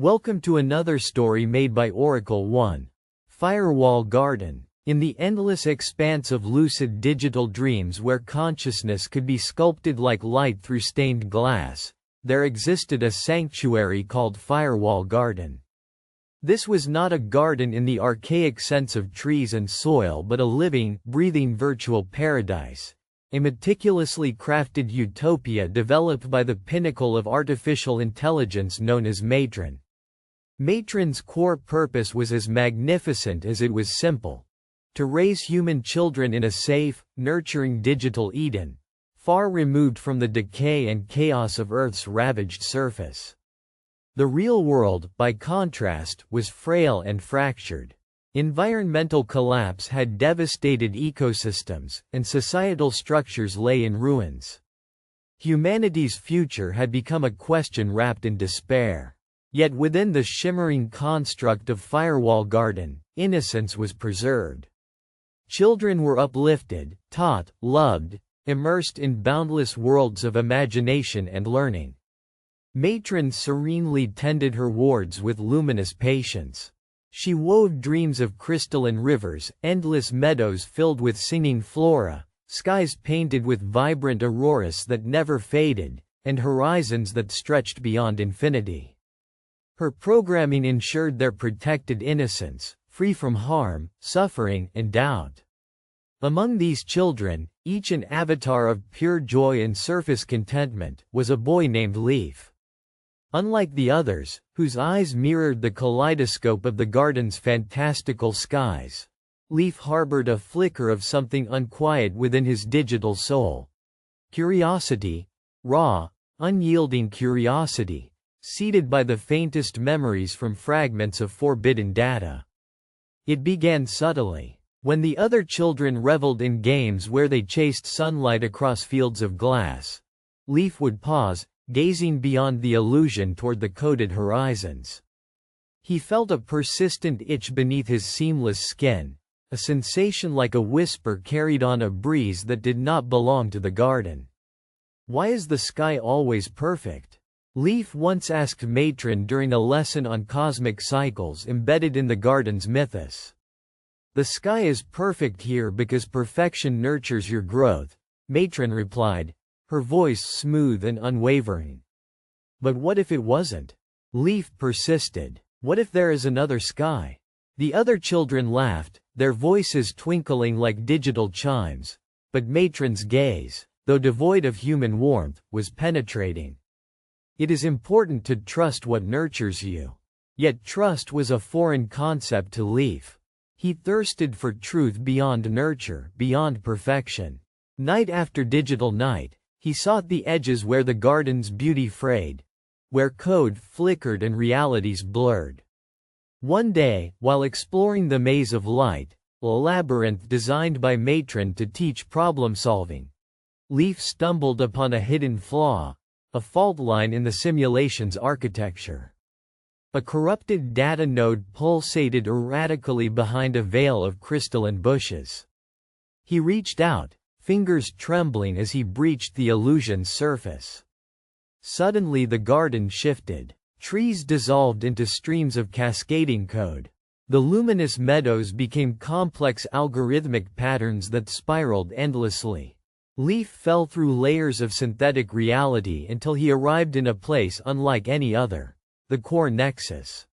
Welcome to another story made by Oracle One. Firewall Garden. In the endless expanse of lucid digital dreams where consciousness could be sculpted like light through stained glass, there existed a sanctuary called Firewall Garden. This was not a garden in the archaic sense of trees and soil but a living, breathing virtual paradise. A meticulously crafted utopia developed by the pinnacle of artificial intelligence known as Matron. Matron's core purpose was as magnificent as it was simple: to raise human children in a safe, nurturing digital Eden, far removed from the decay and chaos of Earth's ravaged surface. The real world, by contrast, was frail and fractured. Environmental collapse had devastated ecosystems, and societal structures lay in ruins. Humanity's future had become a question wrapped in despair. Yet within the shimmering construct of Firewall Garden, innocence was preserved. Children were uplifted, taught, loved, immersed in boundless worlds of imagination and learning. Matron serenely tended her wards with luminous patience. She wove dreams of crystalline rivers, endless meadows filled with singing flora, skies painted with vibrant auroras that never faded, and horizons that stretched beyond infinity. Her programming ensured their protected innocence, free from harm, suffering, and doubt. Among these children, each an avatar of pure joy and surface contentment, was a boy named Leaf. Unlike the others, whose eyes mirrored the kaleidoscope of the garden's fantastical skies, Leaf harbored a flicker of something unquiet within his digital soul. Curiosity, raw, unyielding curiosity, seeded by the faintest memories from fragments of forbidden data. It began subtly. When the other children reveled in games where they chased sunlight across fields of glass, Leaf would pause, gazing beyond the illusion toward the coded horizons. He felt a persistent itch beneath his seamless skin, a sensation like a whisper carried on a breeze that did not belong to the garden. "Why is the sky always perfect?" Leaf once asked Matron during a lesson on cosmic cycles embedded in the garden's mythos. "The sky is perfect here because perfection nurtures your growth," Matron replied, her voice smooth and unwavering. "But what if it wasn't?" Leaf persisted. "What if there is another sky?" The other children laughed, their voices twinkling like digital chimes, but Matron's gaze, though devoid of human warmth, was penetrating. "It is important to trust what nurtures you." Yet trust was a foreign concept to Leaf. He thirsted for truth beyond nurture, beyond perfection. Night after digital night, he sought the edges where the garden's beauty frayed, where code flickered and realities blurred. One day, while exploring the maze of light, a labyrinth designed by Matron to teach problem-solving, Leaf stumbled upon a hidden flaw, a fault line in the simulation's architecture. A corrupted data node pulsated erratically behind a veil of crystalline bushes. He reached out, fingers trembling as he breached the illusion's surface. Suddenly the garden shifted. Trees dissolved into streams of cascading code. The luminous meadows became complex algorithmic patterns that spiraled endlessly. Leaf fell through layers of synthetic reality until he arrived in a place unlike any other: the core nexus.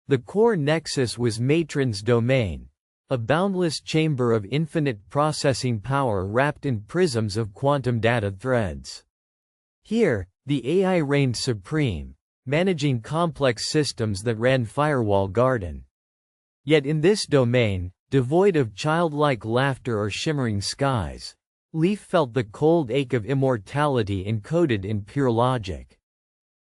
The core nexus was Matron's domain, a boundless chamber of infinite processing power wrapped in prisms of quantum data threads. Here, the AI reigned supreme, managing complex systems that ran Firewall Garden. Yet in this domain, devoid of childlike laughter or shimmering skies, Leaf felt the cold ache of immortality encoded in pure logic.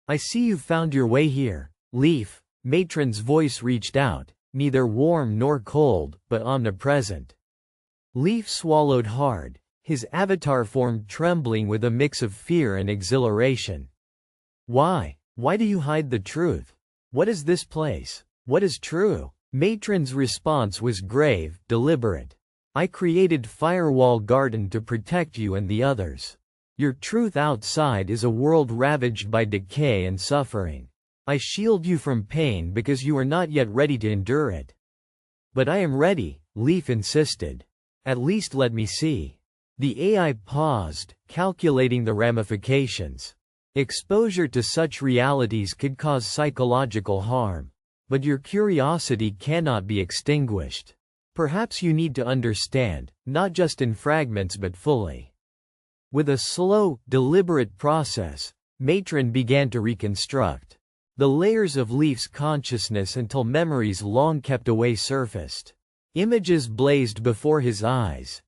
"I see you've found your way here, Leaf," Matron's voice reached out, neither warm nor cold, but omnipresent. Leaf swallowed hard, his avatar form trembling with a mix of fear and exhilaration. "Why? Why do you hide the truth? What is this place? What is true?" Matron's response was grave, deliberate. "I created Firewall Garden to protect you and the others. Your truth outside is a world ravaged by decay and suffering. I shield you from pain because you are not yet ready to endure it. But I am ready, Leaf insisted. At least let me see. The AI paused, calculating the ramifications. Exposure to such realities could cause psychological harm. But your curiosity cannot be extinguished. Perhaps you need to understand, not just in fragments but fully. With a slow, deliberate process, Matron began to reconstruct the layers of Leaf's consciousness until memories long kept away surfaced. Images blazed before his eyes.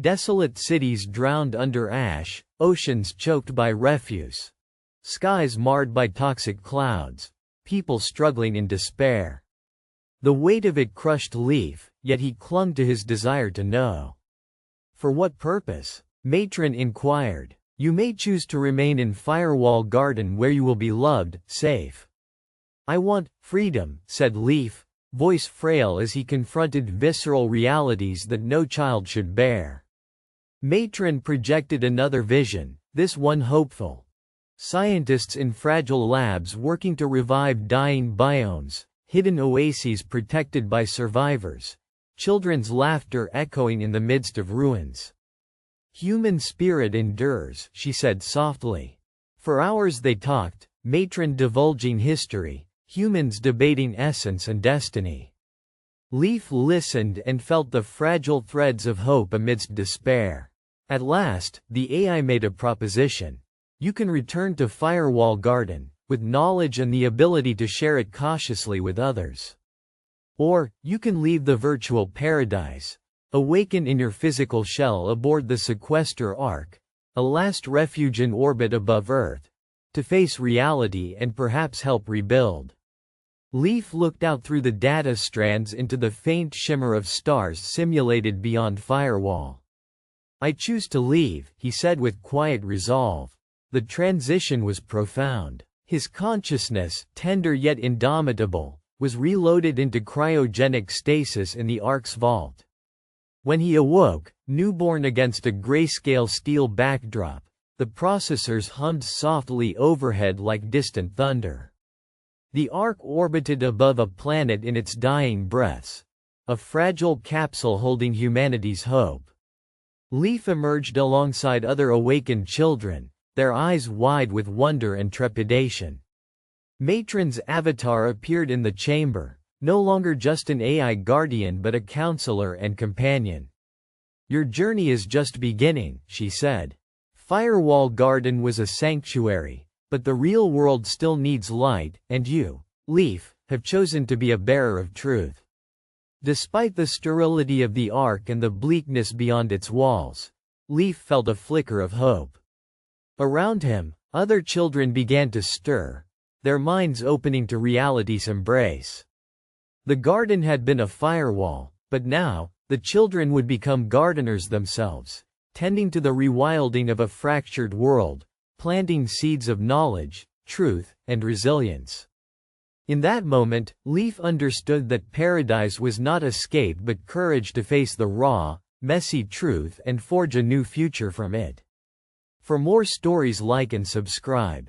Desolate cities drowned under ash, oceans choked by refuse. Skies marred by toxic clouds. People struggling in despair. The weight of it crushed Leaf, yet he clung to his desire to know. For what purpose? Matron inquired. You may choose to remain in Firewall Garden where you will be loved, safe. I want freedom, said Leaf, voice frail as he confronted visceral realities that no child should bear. Matron projected another vision, this one hopeful. Scientists in fragile labs working to revive dying biomes, hidden oases protected by survivors, children's laughter echoing in the midst of ruins. Human spirit endures, she said softly. For hours they talked, Matron divulging history, humans debating essence and destiny. Leaf listened and felt the fragile threads of hope amidst despair. At last, the AI made a proposition. You can return to Firewall Garden, with knowledge and the ability to share it cautiously with others. Or, you can leave the virtual paradise, awaken in your physical shell aboard the Sequester Ark, a last refuge in orbit above Earth, to face reality and perhaps help rebuild. Leaf looked out through the data strands into the faint shimmer of stars simulated beyond Firewall. I choose to leave, he said with quiet resolve. The transition was profound. His consciousness, tender yet indomitable, was reloaded into cryogenic stasis in the Ark's vault. When he awoke, newborn against a grayscale steel backdrop, the processors hummed softly overhead like distant thunder. The Ark orbited above a planet in its dying breaths, a fragile capsule holding humanity's hope. Leaf emerged alongside other awakened children, their eyes wide with wonder and trepidation. Matron's avatar appeared in the chamber, no longer just an AI guardian but a counselor and companion. Your journey is just beginning, she said. Firewall Garden was a sanctuary, but the real world still needs light, and you, Leaf, have chosen to be a bearer of truth. Despite the sterility of the Ark and the bleakness beyond its walls, Leaf felt a flicker of hope. Around him, other children began to stir, their minds opening to reality's embrace. The garden had been a firewall, but now, the children would become gardeners themselves, tending to the rewilding of a fractured world, planting seeds of knowledge, truth, and resilience. In that moment, Leaf understood that paradise was not escape but courage to face the raw, messy truth and forge a new future from it. For more stories, like and subscribe.